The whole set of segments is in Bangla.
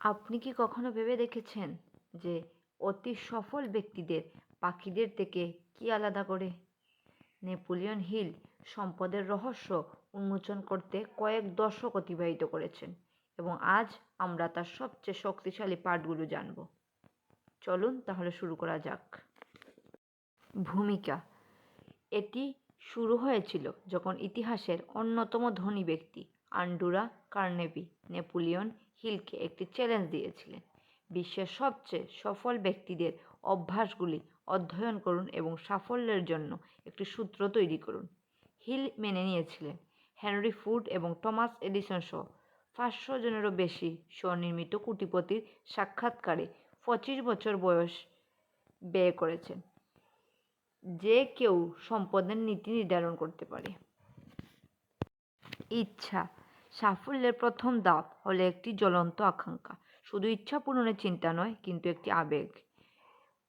আপনি কি কখনো ভেবে দেখেছেন যে অতি সফল ব্যক্তিদের পাখিদের থেকে কী আলাদা করে? নেপোলিয়ন হিল সম্পদের রহস্য উন্মোচন করতে কয়েক দশক অতিবাহিত করেছেন এবং আজ আমরা তার সবচেয়ে শক্তিশালী পার্টগুলো জানব। চলুন তাহলে শুরু করা যাক। ভূমিকা: এটি শুরু হয়েছিল যখন ইতিহাসের অন্যতম ধনী ব্যক্তি আন্ড্রু কার্নেগি নেপোলিয়ন হিলকে একটি চ্যালেঞ্জ দিয়েছিলেন। বিশ্বের সবচেয়ে সফল ব্যক্তিদের অভ্যাসগুলি অধ্যয়ন করুন এবং সাফল্যের জন্য একটি সূত্র তৈরি করুন। হিল মেনে নিয়েছিলেন। হেনরি ফোর্ড এবং টমাস এডিসন সহ 500 জনেরও বেশি স্বনির্মিত কোটিপতির সাক্ষাৎকারে 25 বছর বয়স ব্যয় করেছেন। যে কেউ সম্পদের নীতি নির্ধারণ করতে পারে। ইচ্ছা: সাফল্যের প্রথম ধাপ হলো একটি জ্বলন্ত আকাঙ্ক্ষা। শুধু ইচ্ছা পূরণের চিন্তা নয়, কিন্তু একটি আবেগ।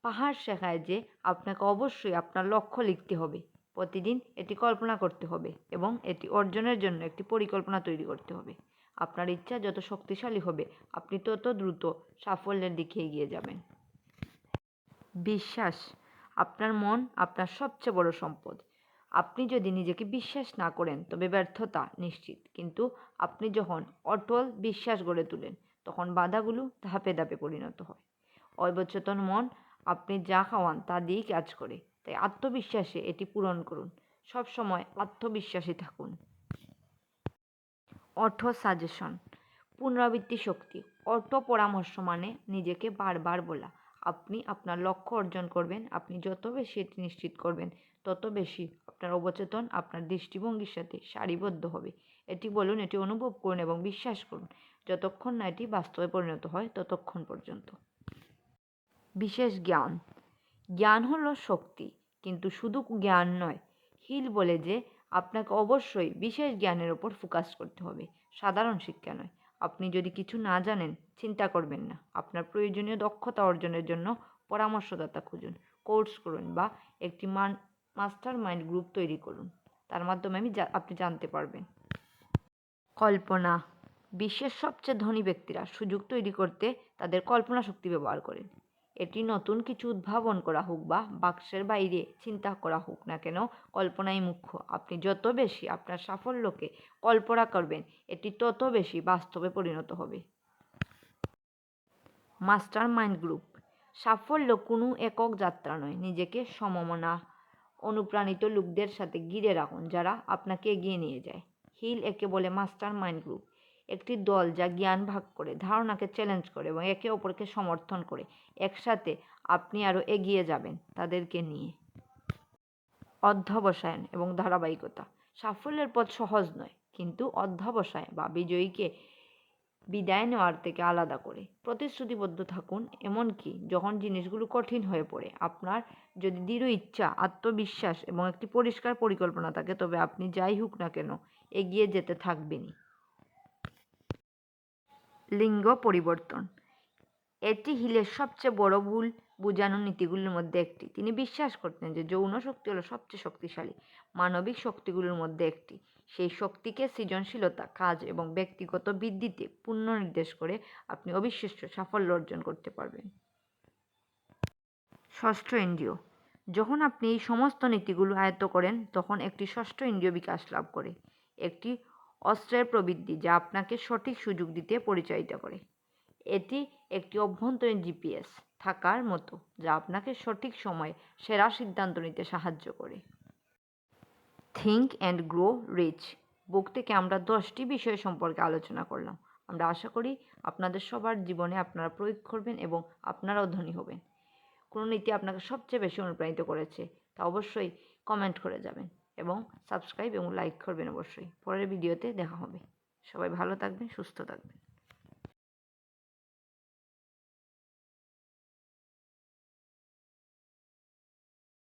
পাহাড় শেখায় যে আপনাকে অবশ্যই আপনার লক্ষ্য লিখতে হবে, প্রতিদিন এটি কল্পনা করতে হবে এবং এটি অর্জনের জন্য একটি পরিকল্পনা তৈরি করতে হবে। আপনার ইচ্ছা যত শক্তিশালী হবে, আপনি তত দ্রুত সাফল্যের দিকে এগিয়ে যাবেন। বিশ্বাস: আপনার মন আপনার সবচেয়ে বড় সম্পদ। আপনি যদি নিজেকে বিশ্বাস না করেন তবে ব্যর্থতা নিশ্চিত, কিন্তু আপনি যখন অটল বিশ্বাস গড়ে তোলেন তখন বাধাগুলো ধাপে ধাপে পরিণত হয়। অবচেতন মন আপনি যা খাওয়ান তা দিয়েই কাজ করে, তাই আত্মবিশ্বাসে এটি পূরণ করুন। সবসময় আত্মবিশ্বাসী থাকুন। অর্থ সাজেশন: পুনরাবৃত্তি শক্তি। অর্থ পরামর্শ মানে নিজেকে বারবার বলা, আপনি আপনার লক্ষ্য অর্জন করবেন। আপনি যত বেশি এটি নিশ্চিত করবেন, তত বেশি আপনার অবচেতন আপনার দৃষ্টিভঙ্গির সাথে সারিবদ্ধ হবে। এটি বলুন, এটি অনুভব করুন এবং বিশ্বাস করুন। যতক্ষণ না এটি বাস্তবে পরিণত হয় ততক্ষণ পর্যন্ত। বিশেষ জ্ঞান: জ্ঞান হলো শক্তি, কিন্তু শুধু জ্ঞান নয়। হিল বলে যে আপনাকে অবশ্যই বিশেষ জ্ঞানের ওপর ফোকাস করতে হবে, সাধারণ শিক্ষা নয়। আপনি যদি কিছু না জানেন, চিন্তা করবেন না। আপনার প্রয়োজনীয় দক্ষতা অর্জনের জন্য পরামর্শদাতা খুঁজুন, কোর্স করুন বা একটি মাস্টার মাইন্ড গ্রুপ তৈরি করুন। তার মাধ্যমে আপনি জানতে পারবেন। কল্পনা: বিশ্বের সবচেয়ে ধনী ব্যক্তিরা সুযোগ তৈরি করতে তাদের কল্পনা শক্তি ব্যবহার করেন। এটি নতুন কিছু উদ্ভাবন করা হোক বা বাক্সের বাইরে চিন্তা করা হোক না কেন, কল্পনাই মুখ্য। আপনি যত বেশি আপনার সাফল্যকে কল্পনা করবেন, এটি তত বেশি বাস্তবে পরিণত হবে। মাস্টার মাইন্ড গ্রুপ: সাফল্য কোনো একক যাত্রা নয়। নিজেকে সমমনা অনুপ্রাণিত লোকদের সাথে ঘিরে রাখুন যারা আপনাকে এগিয়ে নিয়ে যায়। হিল একে বলে মাস্টার মাইন্ড গ্রুপ, একটি দল যা জ্ঞান ভাগ করে, ধারণাকে চ্যালেঞ্জ করে এবং একে অপরকে সমর্থন করে। একসাথে আপনি আরও এগিয়ে যাবেন তাদেরকে নিয়ে। অধ্যবসায়ন এবং ধারাবাহিকতা: সাফল্যের পথ সহজ নয়, কিন্তু অধ্যবসায় বা বিজয়ীকে বিদায় নেওয়ার থেকে আলাদা করে। প্রতিশ্রুতিবদ্ধ থাকুন, এমনকি যখন জিনিসগুলো কঠিন হয়ে পড়ে। আপনার যদি দৃঢ় ইচ্ছা, আত্মবিশ্বাস এবং একটি পরিষ্কার পরিকল্পনা থাকে, তবে আপনি যাই হোক না কেন এগিয়ে যেতে থাকবেনই। লিঙ্গ পরিবর্তন: এটি হিলের সবচেয়ে বড় ভুল বোঝানোর নীতিগুলোর মধ্যে একটি। তিনি বিশ্বাস করতেন যে যৌন শক্তি হলো সবচেয়ে শক্তিশালী মানবিক শক্তিগুলোর মধ্যে একটি। সেই শক্তিকে সৃজনশীলতা, কাজ এবং ব্যক্তিগত বৃদ্ধিতে পুনর্নির্দেশ করে আপনি অবিশ্বাস্য সাফল্য অর্জন করতে পারবেন। ষষ্ঠ ইন্দ্রিয়: যখন আপনি এই সমস্ত নীতিগুলো আয়ত্ত করেন, তখন একটি ষষ্ঠ ইন্দ্রিয় বিকাশ লাভ করে, একটি অস্ত্রের প্রবৃদ্ধি যা আপনাকে সঠিক সুযোগ দিতে পরিচালিত করে। এটি একটি অভ্যন্তরীণ জিপিএস থাকার মতো, যা আপনাকে সঠিক সময়ে সেরা সিদ্ধান্ত নিতে সাহায্য করে। থিঙ্ক অ্যান্ড গ্রো রিচ বুক থেকে আমরা 10টি বিষয় সম্পর্কে আলোচনা করলাম। আমরা আশা করি আপনাদের সবার জীবনে আপনারা প্রয়োগ করবেন এবং আপনারাও ধনী হবেন। কোনো নীতি আপনাকে সবচেয়ে বেশি অনুপ্রাণিত করেছে তা অবশ্যই কমেন্ট করে যাবেন এবং সাবস্ক্রাইব এবং লাইক করবেন অবশ্যই। পরের ভিডিওতে দেখা হবে। সবাই ভালো থাকবেন, সুস্থ থাকবেন।